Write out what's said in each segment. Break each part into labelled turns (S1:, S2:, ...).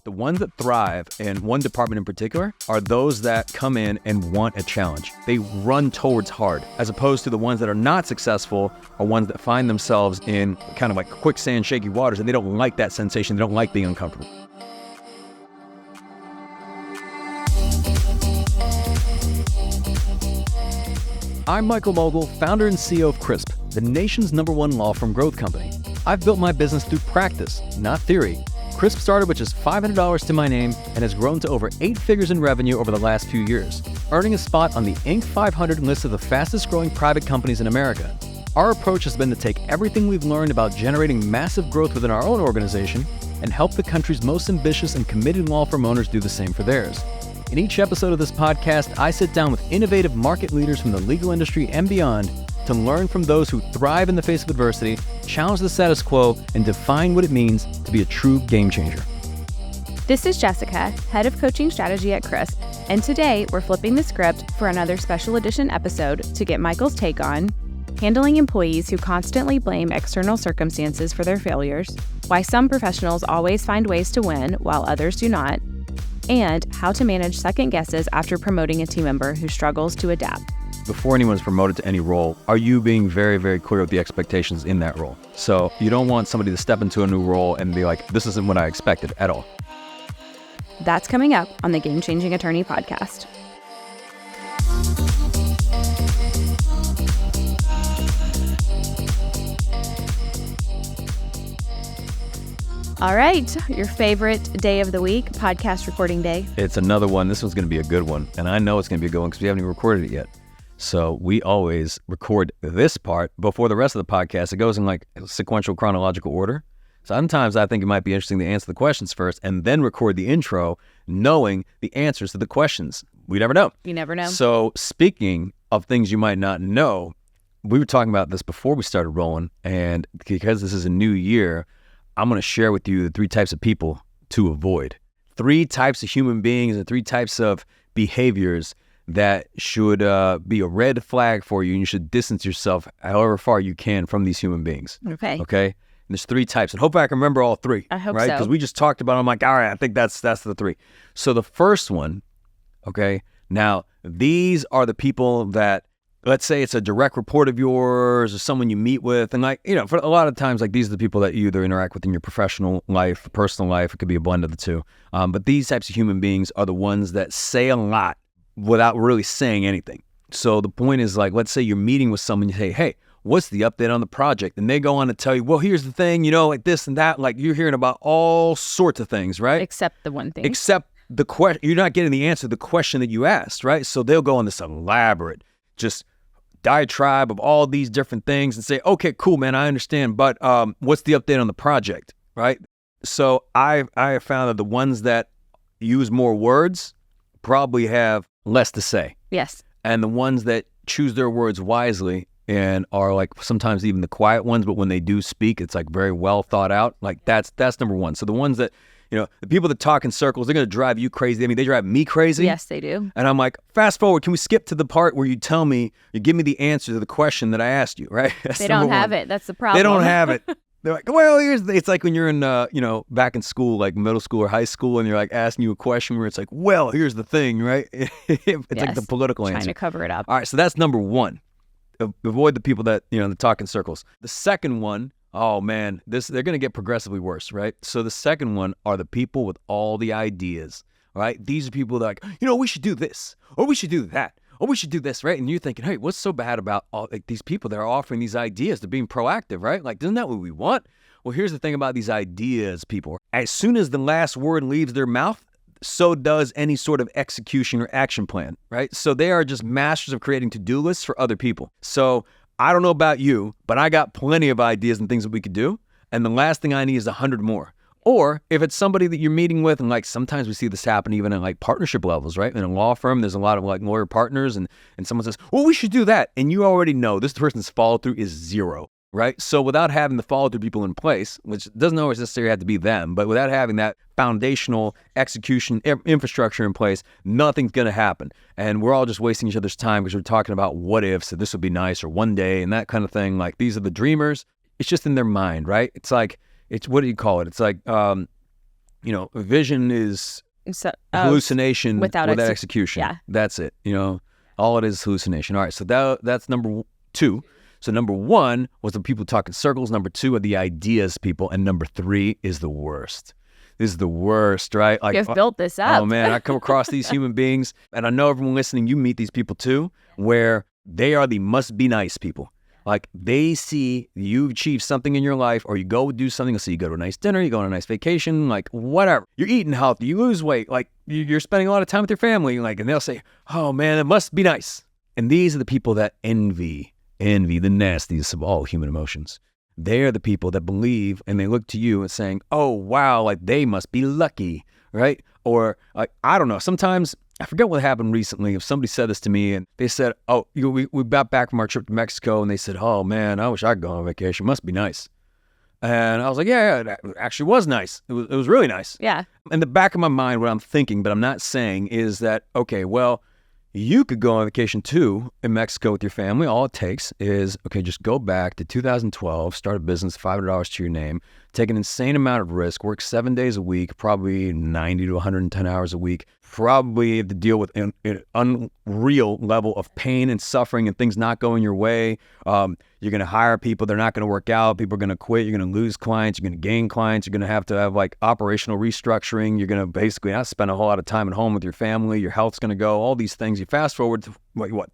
S1: The ones that thrive in one department in particular are those that come in and want a challenge. They run towards hard, as opposed to the ones that are not successful are ones that find themselves in kind of like quicksand, shaky waters, and they don't like that sensation. They don't like being uncomfortable. I'm Michael Mogill, founder and CEO of Crisp, the nation's #1 law firm growth company. I've built my business through practice, not theory. Crisp started with just $500 to my name and has grown to over 8 figures in revenue over the last few years, earning a spot on the Inc. 500 list of the fastest growing private companies in America. Our approach has been to take everything we've learned about generating massive growth within our own organization and help the country's most ambitious and committed law firm owners do the same for theirs. In each episode of this podcast, I sit down with innovative market leaders from the legal industry and beyond to learn from those who thrive in the face of adversity, challenge the status quo, and define what it means to be a true game changer.
S2: This is Jessica, Head of Coaching Strategy at Crisp, and today we're flipping the script for another special edition episode to get Michael's take on handling employees who constantly blame external circumstances for their failures, why some professionals always find ways to win while others do not, and how to manage second guesses after promoting a team member who struggles to adapt.
S1: Before anyone's promoted to any role, are you being very, very clear with the expectations in that role? So you don't want somebody to step into a new role and be like, this isn't what I expected at all.
S2: That's coming up on the Game Changing Attorney podcast. All right, your favorite day of the week, podcast recording day.
S1: It's another one. This one's going to be a good one. And I know it's going to be a good one because we haven't even recorded it yet. So we always record this part before the rest of the podcast. It goes in like sequential chronological order. Sometimes I think it might be interesting to answer the questions first and then record the intro, knowing the answers to the questions. We never know.
S2: You never know.
S1: So speaking of things you might not know, we were talking about this before we started rolling. And because this is a new year, I'm going to share with you the 3 types of people to avoid. 3 types of human beings and 3 types of behaviors that should be a red flag for you, and you should distance yourself however far you can from these human beings.
S2: Okay.
S1: And there's 3 types, and hopefully I can remember all 3.
S2: I hope
S1: right?
S2: so.
S1: Because we just talked about it. I'm like, all right, I think that's the 3. So the first one, okay, now these are the people that, let's say it's a direct report of yours or someone you meet with. And like, you know, for a lot of times, like these are the people that you either interact with in your professional life, personal life. It could be a blend of the 2. But these types of human beings are the ones that say a lot without really saying anything. So the point is, like, let's say you're meeting with someone, you say, hey, what's the update on the project? And they go on to tell you, well, here's the thing, you know, like this and that. Like you're hearing about all sorts of things, right?
S2: Except the one thing.
S1: Except the question, you're not getting the answer to the question that you asked, right? So they'll go on this elaborate, just diatribe of all these different things and say, okay, cool, man, I understand, but what's the update on the project, right? So I have found that the ones that use more words probably have less to say.
S2: Yes.
S1: And the ones that choose their words wisely and are like sometimes even the quiet ones, but when they do speak, it's like very well thought out. Like that's number 1. So the ones that, you know, the people that talk in circles, they're going to drive you crazy. I mean, they drive me crazy.
S2: Yes, they do.
S1: And I'm like, fast forward, can we skip to the part where you tell me, you give me the answer to the question that I asked you, right?
S2: They don't have it. That's the problem.
S1: They don't have it. They're like, well, it's like when you're in, you know, back in school, like middle school or high school, and you're like asking you a question where it's like, well, here's the thing, right? It's like the political answer.
S2: Trying to cover it up.
S1: All right, so that's number 1. Avoid the people that, you know, that talk in circles. The second one, oh man, they're going to get progressively worse, right? So the second one are the people with all the ideas, right? These are people that are like, you know, we should do this, or we should do that, or we should do this, right? And you're thinking, hey, what's so bad about all like these people that are offering these ideas? They're being proactive, right? Like, isn't that what we want? Well, here's the thing about these ideas, people. As soon as the last word leaves their mouth, so does any sort of execution or action plan, right? So they are just masters of creating to-do lists for other people. So I don't know about you, but I got plenty of ideas and things that we could do. And the last thing I need is 100 more. Or if it's somebody that you're meeting with, and like sometimes we see this happen even at like partnership levels, right? In a law firm, there's a lot of like lawyer partners and someone says, well, we should do that. And you already know this person's follow through is 0, right? So without having the follow through people in place, which doesn't always necessarily have to be them, but without having that foundational execution infrastructure in place, nothing's going to happen. And we're all just wasting each other's time because we're talking about what ifs, so this would be nice or one day and that kind of thing. Like these are the dreamers. It's just in their mind, right? It's like, what do you call it? It's like, Vision is
S2: So,
S1: hallucination
S2: without
S1: execution.
S2: Yeah.
S1: That's it. All it is hallucination. All right, so that's number 2. So number 1 was the people talk in circles. Number 2 are the ideas people. And number 3 is the worst. This is the worst, right? Like,
S2: You've built this up.
S1: Oh, man, I come across these human beings, and I know everyone listening, you meet these people too, where they are the must-be nice people. Like, they see you've achieved something in your life, or you go do something. So you go to a nice dinner, you go on a nice vacation, like whatever. You're eating healthy, you lose weight, like you're spending a lot of time with your family, like, and they'll say, oh man, it must be nice. And these are the people that envy, the nastiest of all human emotions. They're the people that believe, and they look to you and saying, oh wow, like they must be lucky, right? Or like, I don't know, sometimes I forget what happened recently. If somebody said this to me and they said, oh, we got back from our trip to Mexico, and they said, oh man, I wish I could go on vacation. Must be nice. And I was like, yeah, it actually was nice. It was really nice.
S2: Yeah.
S1: In the back of my mind, what I'm thinking, but I'm not saying, is that, okay, well, you could go on vacation too in Mexico with your family. All it takes is, okay, just go back to 2012, start a business, $500 to your name, take an insane amount of risk, work 7 days a week, probably 90 to 110 hours a week, probably have to deal with an unreal level of pain and suffering and things not going your way. You're going to hire people. They're not going to work out. People are going to quit. You're going to lose clients. You're going to gain clients. You're going to have like operational restructuring. You're going to basically not spend a whole lot of time at home with your family. Your health's going to go, all these things. You fast forward to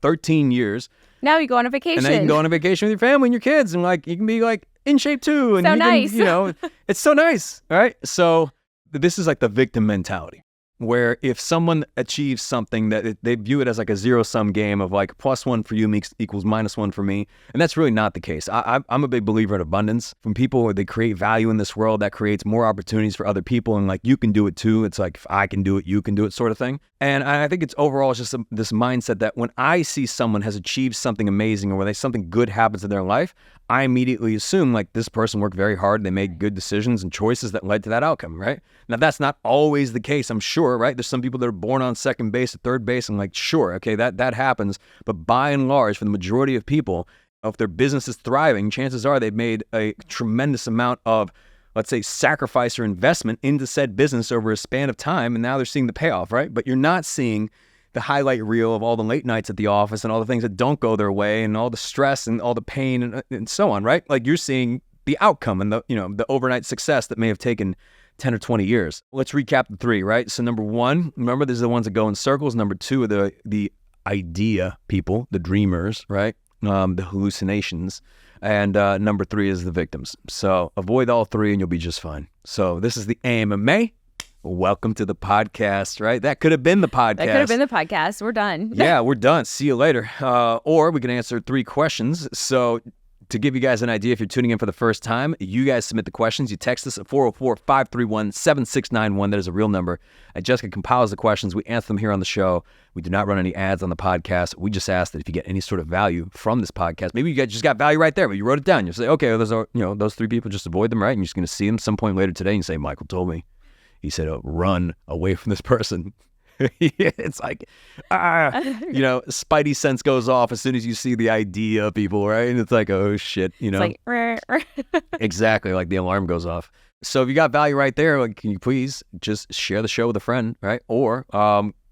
S1: 13 years.
S2: Now you go on a vacation.
S1: And now you can go on a vacation with your family and your kids, and like you can be like in shape too. And
S2: so
S1: you
S2: nice.
S1: Can, it's so nice. All right. So this is like the victim mentality, where if someone achieves something, that they view it as like a zero-sum game of like +1 for you equals -1 for me. And that's really not the case. I'm a big believer in abundance. From people where they create value in this world, that creates more opportunities for other people. And like, you can do it too. It's like, if I can do it, you can do it, sort of thing. And I think it's overall just this mindset that when I see someone has achieved something amazing, or when something good happens in their life, I immediately assume like this person worked very hard. They made good decisions and choices that led to that outcome, right? Now, that's not always the case, I'm sure, right? There's some people that are born on second base or third base, and like, sure, okay, that happens. But by and large, for the majority of people, if their business is thriving, chances are they've made a tremendous amount of, let's say, sacrifice or investment into said business over a span of time, and now they're seeing the payoff, right? But you're not seeing the highlight reel of all the late nights at the office and all the things that don't go their way and all the stress and all the pain and so on, right? Like, you're seeing the outcome and the overnight success that may have taken 10 or 20 years. Let's recap the 3, right? So number 1, remember, these are the ones that go in circles. Number 2 are the idea people, the dreamers, right? The hallucinations. And number 3 is the victims. So avoid all 3 and you'll be just fine. So this is the AMMA. Welcome to the podcast, right? That could have been the podcast.
S2: That could have been the podcast. We're done.
S1: Yeah, we're done. See you later. Or we can answer 3 questions. So to give you guys an idea, if you're tuning in for the first time, you guys submit the questions. You text us at 404-531-7691. That is a real number. And Jessica compiles the questions. We answer them here on the show. We do not run any ads on the podcast. We just ask that if you get any sort of value from this podcast, maybe you guys just got value right there, but you wrote it down. You say, okay, those 3 people, just avoid them, right? And you're just going to see them some point later today and you say, Michael told me. He said, run away from this person. It's like, spidey sense goes off as soon as you see the idea of people, right? And it's like, oh shit,
S2: It's like,
S1: exactly, like the alarm goes off. So if you got value right there, like, can you please just share the show with a friend, right? Or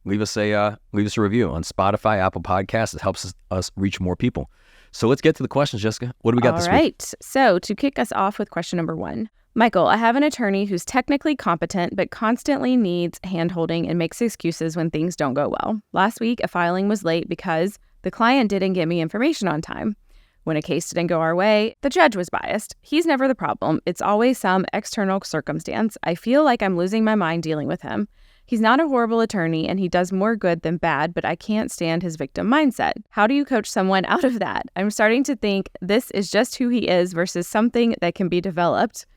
S1: leave us a review on Spotify, Apple Podcasts. It helps us reach more people. So let's get to the questions, Jessica. What do we got this week?
S2: All right. So to kick us off with question number 1. Michael, I have an attorney who's technically competent, but constantly needs hand-holding and makes excuses when things don't go well. Last week, a filing was late because the client didn't get me information on time. When a case didn't go our way, the judge was biased. He's never the problem. It's always some external circumstance. I feel like I'm losing my mind dealing with him. He's not a horrible attorney, and he does more good than bad, but I can't stand his victim mindset. How do you coach someone out of that? I'm starting to think this is just who he is versus something that can be developed.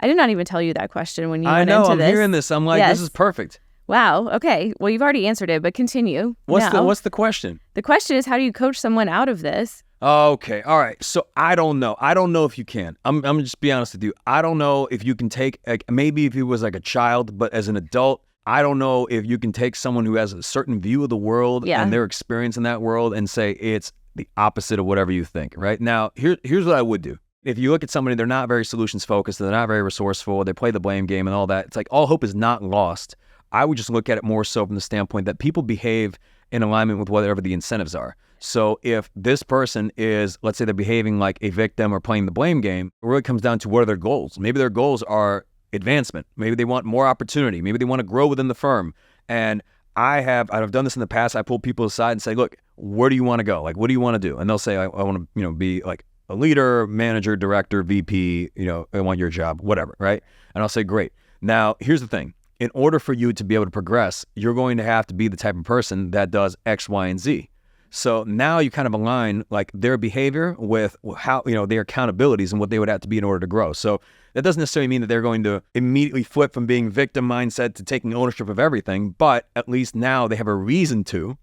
S2: I did not even tell you that question when you went into this.
S1: I know, I'm hearing this. I'm like, This is perfect.
S2: Wow. Okay. Well, you've already answered it, but continue.
S1: What's the question?
S2: The question is, how do you coach someone out of this?
S1: Okay. All right. So I don't know. I don't know if you can. I'm gonna just be honest with you. I don't know if you can take, maybe if he was like a child, but as an adult, I don't know if you can take someone who has a certain view of the world and their experience in that world and say it's the opposite of whatever you think, right? Now, here's what I would do. If you look at somebody, they're not very solutions focused, they're not very resourceful, they play the blame game and all that. It's like all hope is not lost. I would just look at it more so from the standpoint that people behave in alignment with whatever the incentives are. So if this person is, let's say they're behaving like a victim or playing the blame game, it really comes down to what are their goals. Maybe their goals are advancement. Maybe they want more opportunity. Maybe they want to grow within the firm. And I've done this in the past. I pull people aside and say, look, where do you want to go? Like, what do you want to do? And they'll say, I want to, be like a leader, manager, director, VP, I want your job, whatever, right? And I'll say, great. Now, here's the thing. In order for you to be able to progress, you're going to have to be the type of person that does X, Y, and Z. So now you kind of align like their behavior with how, their accountabilities and what they would have to be in order to grow. So that doesn't necessarily mean that they're going to immediately flip from being victim mindset to taking ownership of everything, but at least now they have a reason to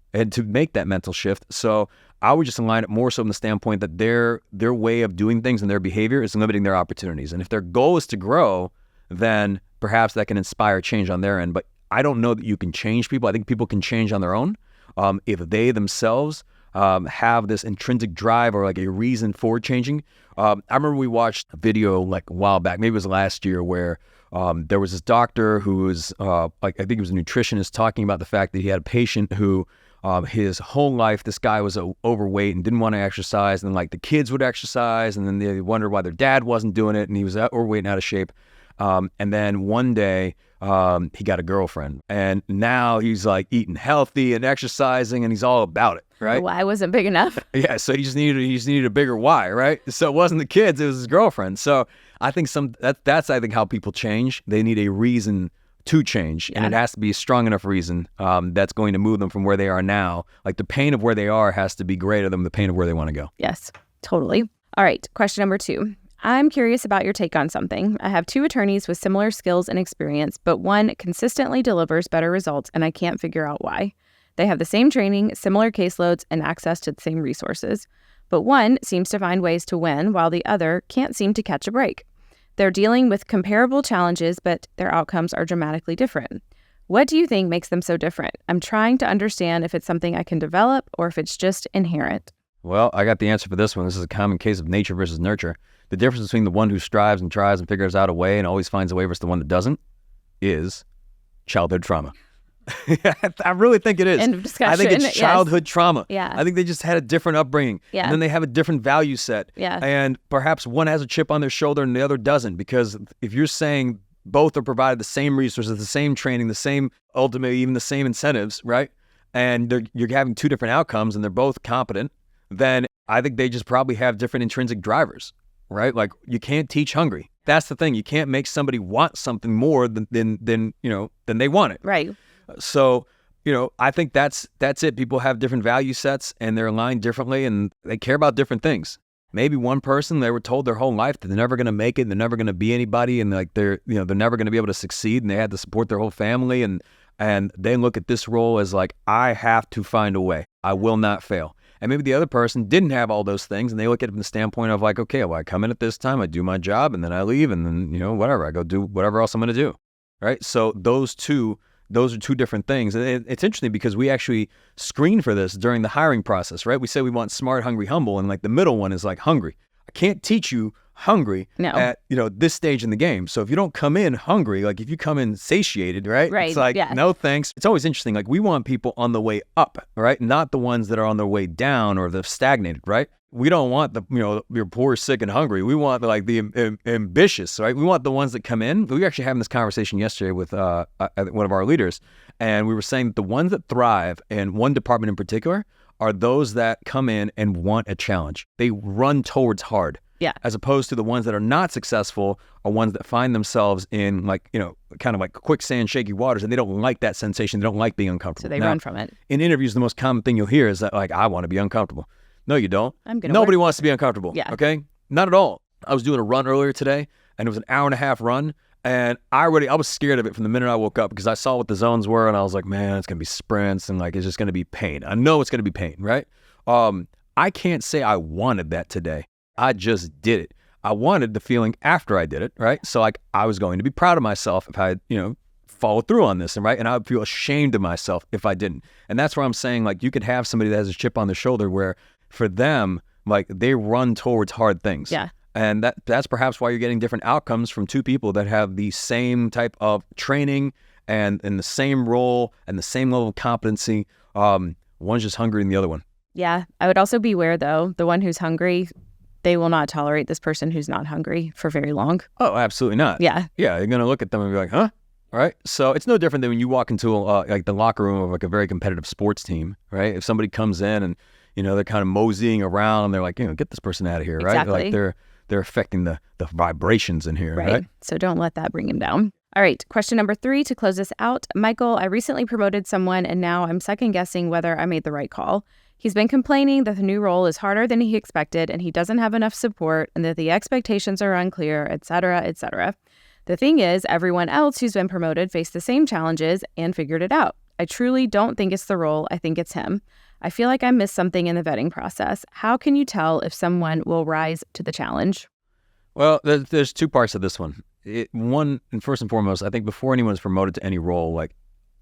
S1: make that mental shift. So I would just align it more so from the standpoint that their way of doing things and their behavior is limiting their opportunities. And if their goal is to grow, then perhaps that can inspire change on their end. But I don't know that you can change people. I think people can change on their own. If they themselves have this intrinsic drive or like a reason for changing. I remember we watched a video like a while back, maybe it was last year, where there was this doctor who was I think he was a nutritionist, talking about the fact that he had a patient who his whole life, this guy was overweight and didn't want to exercise, and like the kids would exercise, and then they wondered why their dad wasn't doing it, and he was overweight and out of shape. And then one day he got a girlfriend, and now he's like eating healthy and exercising, and he's all about it, right?
S2: The why wasn't big enough.
S1: Yeah, so he just needed a bigger why, right? So it wasn't the kids, it was his girlfriend. So I think that's I think how people change. They need a reason to change, and it has to be a strong enough reason that's going to move them from where they are now. Like the pain of where they are has to be greater than the pain of where they want to go.
S2: Yes, totally. All right, question number 2. I'm curious about your take on something. I have 2 attorneys with similar skills and experience, but one consistently delivers better results, and I can't figure out why. They have the same training, similar caseloads, and access to the same resources. But one seems to find ways to win, while the other can't seem to catch a break. They're dealing with comparable challenges, but their outcomes are dramatically different. What do you think makes them so different? I'm trying to understand if it's something I can develop or if it's just inherent.
S1: Well, I got the answer for this one. This is a common case of nature versus nurture. The difference between the one who strives and tries and figures out a way and always finds a way versus the one that doesn't is childhood trauma. I really think it is.
S2: End of discussion.
S1: I think it's childhood trauma.
S2: Yeah.
S1: I think they just had a different upbringing.
S2: Yeah.
S1: And then they have a different value set.
S2: Yeah.
S1: And perhaps one has a chip on their shoulder and the other doesn't, because if you're saying both are provided the same resources, the same training, the same, ultimately even the same incentives, right? And you're having 2 different outcomes and they're both competent, then I think they just probably have different intrinsic drivers. Right? Like you can't teach hungry. That's the thing. You can't make somebody want something more than they want it.
S2: Right.
S1: So, I think that's it. People have different value sets and they're aligned differently and they care about different things. Maybe one person, they were told their whole life that they're never going to make it, they're never going to be anybody, and like they're never going to be able to succeed, and they had to support their whole family, and they look at this role as like, I have to find a way. I will not fail. And maybe the other person didn't have all those things, and they look at it from the standpoint of like, okay, well, I come in at this time, I do my job, and then I leave, and then, whatever, I go do whatever else I'm going to do, right? So those are 2 different things. And it's interesting because we actually screen for this during the hiring process, right? We say we want smart, hungry, humble, and like the middle one is like hungry. I can't teach you hungry at this stage in the game. So if you don't come in hungry, like if you come in satiated, right? It's like, no thanks. It's always interesting. Like we want people on the way up, right? Not the ones that are on their way down or they've stagnated, right? We don't want you're poor, sick, and hungry. We want like the ambitious, right? We want the ones that come in. We were actually having this conversation yesterday with one of our leaders, and we were saying that the ones that thrive in one department in particular are those that come in and want a challenge. They run towards hard.
S2: Yeah.
S1: As opposed to the ones that are not successful are ones that find themselves in like, kind of like quicksand, shaky waters, and they don't like that sensation. They don't like being uncomfortable.
S2: So they run from it.
S1: In interviews, the most common thing you'll hear is that like, I want to be uncomfortable. No, you don't. Nobody wants to be uncomfortable.
S2: Yeah.
S1: Okay? Not at all. I was doing a run earlier today, and it was an 1.5 hour run, and I was scared of it from the minute I woke up because I saw what the zones were, and I was like, man, it's going to be sprints, and like, it's just going to be pain. I know it's going to be pain, right? I can't say I wanted that today. I just did it. I wanted the feeling after I did it, right? So like I was going to be proud of myself if I, followed through on this, and right? And I would feel ashamed of myself if I didn't. And that's where I'm saying like you could have somebody that has a chip on their shoulder where for them, like they run towards hard things.
S2: Yeah.
S1: And that's perhaps why you're getting different outcomes from two people that have the same type of training and in the same role and the same level of competency. One's just hungry than the other one.
S2: Yeah. I would also beware, though, the one who's hungry, they will not tolerate this person who's not hungry for very long.
S1: Oh, absolutely not.
S2: Yeah.
S1: Yeah, you're going to look at them and be like, huh? Right? So it's no different than when you walk into like the locker room of like a very competitive sports team, right? If somebody comes in and, they're kind of moseying around and they're like, get this person out of here, right?
S2: Exactly.
S1: Like they're affecting the vibrations in here, right?
S2: So don't let that bring him down. All right, question number 3 to close this out. Michael, I recently promoted someone and now I'm second guessing whether I made the right call. He's been complaining that the new role is harder than he expected and he doesn't have enough support and that the expectations are unclear, et cetera, et cetera. The thing is, everyone else who's been promoted faced the same challenges and figured it out. I truly don't think it's the role. I think it's him. I feel like I missed something in the vetting process. How can you tell if someone will rise to the challenge?
S1: Well, there's two parts of this one. One, and first and foremost, I think before anyone is promoted to any role, like,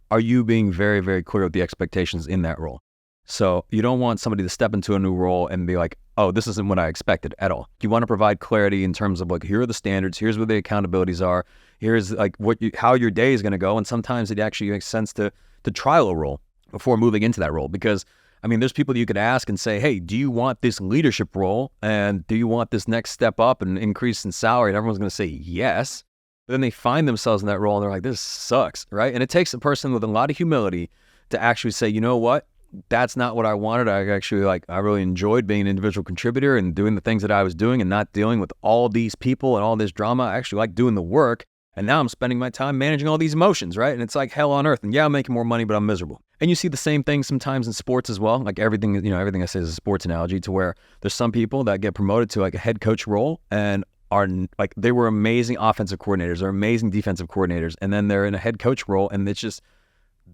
S1: are you being very, very clear with the expectations in that role? So you don't want somebody to step into a new role and be like, oh, this isn't what I expected at all. You want to provide clarity in terms of like, here are the standards, here's where the accountabilities are, here's like how your day is going to go. And sometimes it actually makes sense to trial a role before moving into that role. Because, there's people that you could ask and say, hey, do you want this leadership role? And do you want this next step up and increase in salary? And everyone's going to say yes. But then they find themselves in that role and they're like, this sucks, right? And it takes a person with a lot of humility to actually say, you know what? That's not what I wanted. I really enjoyed being an individual contributor and doing the things that I was doing and not dealing with all these people and all this drama. I actually like doing the work. And now I'm spending my time managing all these emotions, right? And it's like hell on earth. And yeah, I'm making more money, but I'm miserable. And you see the same thing sometimes in sports as well. Like everything I say is a sports analogy, to where there's some people that get promoted to like a head coach role and are like, they were amazing offensive coordinators or amazing defensive coordinators. And then they're in a head coach role and it's just,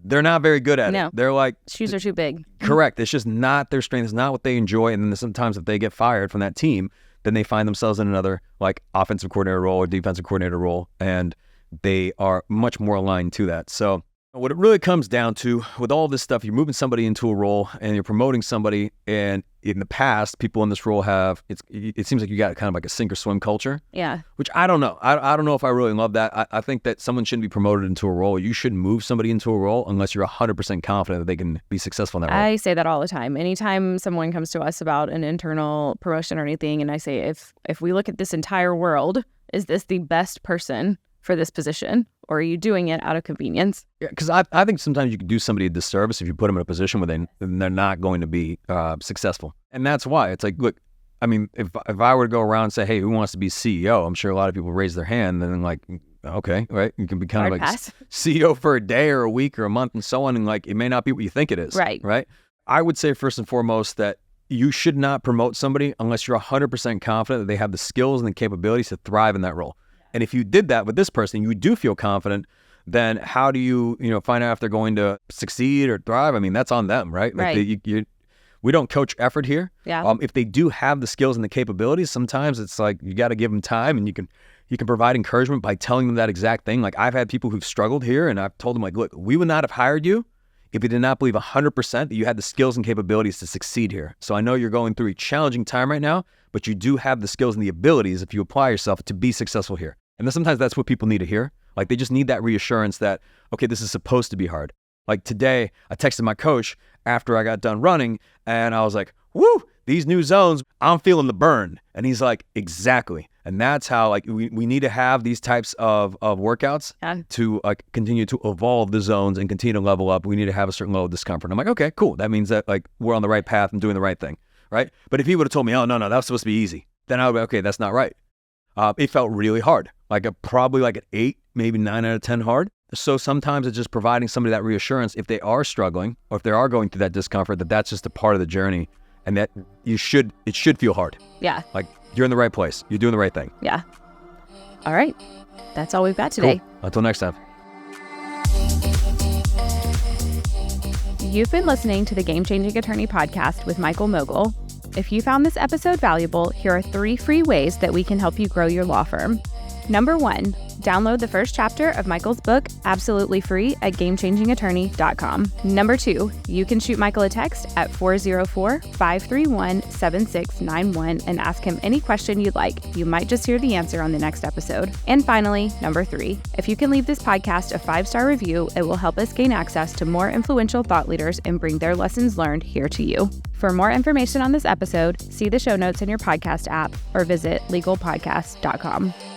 S1: they're not very good at it. They're like,
S2: shoes are too big.
S1: Correct. It's just not their strength. It's not what they enjoy. And then sometimes if they get fired from that team, then they find themselves in another like offensive coordinator role or defensive coordinator role, and they are much more aligned to that. So what it really comes down to with all this stuff, you're moving somebody into a role and you're promoting somebody, and in the past, people in this role it seems like you got kind of like a sink or swim culture.
S2: Yeah.
S1: Which I don't know. I don't know if I really love that. I think that someone shouldn't be promoted into a role. You shouldn't move somebody into a role unless you're 100% confident that they can be successful in that role.
S2: I say that all the time. Anytime someone comes to us about an internal promotion or anything, and I say, if we look at this entire world, is this the best person for this position, or are you doing it out of convenience?
S1: Yeah, because I think sometimes you can do somebody a disservice if you put them in a position where they're not going to be successful. And that's why it's like, look, if I were to go around and say, hey, who wants to be CEO? I'm sure a lot of people raise their hand and then like, okay, right? You can be kind of like CEO for a day or a week or a month and so on. And like, it may not be what you think it is.
S2: Right.
S1: I would say first and foremost that you should not promote somebody unless you're 100% confident that they have the skills and the capabilities to thrive in that role. And if you did that with this person, you do feel confident, then how do you find out if they're going to succeed or thrive? That's on them, right? Like we don't coach effort here.
S2: Yeah.
S1: If they do have the skills and the capabilities, sometimes it's like you got to give them time, and you can provide encouragement by telling them that exact thing. Like I've had people who've struggled here, and I've told them like, look, we would not have hired you if we did not believe 100% that you had the skills and capabilities to succeed here. So I know you're going through a challenging time right now, but you do have the skills and the abilities if you apply yourself to be successful here. And then sometimes that's what people need to hear. Like they just need that reassurance that, okay, this is supposed to be hard. Like today, I texted my coach after I got done running and I was like, woo, these new zones, I'm feeling the burn. And he's like, exactly. And that's how like we need to have these types of workouts to continue to evolve the zones and continue to level up. We need to have a certain level of discomfort. I'm like, okay, cool. That means that like we're on the right path and doing the right thing, right? But if he would have told me, oh, no, that was supposed to be easy, then I would be, okay, that's not right. It felt really hard, probably like an 8, maybe 9 out of 10 hard. So sometimes it's just providing somebody that reassurance if they are struggling or if they are going through that discomfort, that's just a part of the journey, and that it should feel hard.
S2: Yeah.
S1: Like you're in the right place. You're doing the right thing.
S2: Yeah. All right. That's all we've got today.
S1: Cool. Until next time.
S2: You've been listening to the Game Changing Attorney podcast with Michael Mogill. If you found this episode valuable, here are 3 free ways that we can help you grow your law firm. Number 1, Download the first chapter of Michael's book absolutely free at GameChangingAttorney.com. Number 2, you can shoot Michael a text at 404-531-7691 and ask him any question you'd like. You might just hear the answer on the next episode. And finally, number 3, if you can leave this podcast a 5-star review, it will help us gain access to more influential thought leaders and bring their lessons learned here to you. For more information on this episode, see the show notes in your podcast app or visit legalpodcast.com.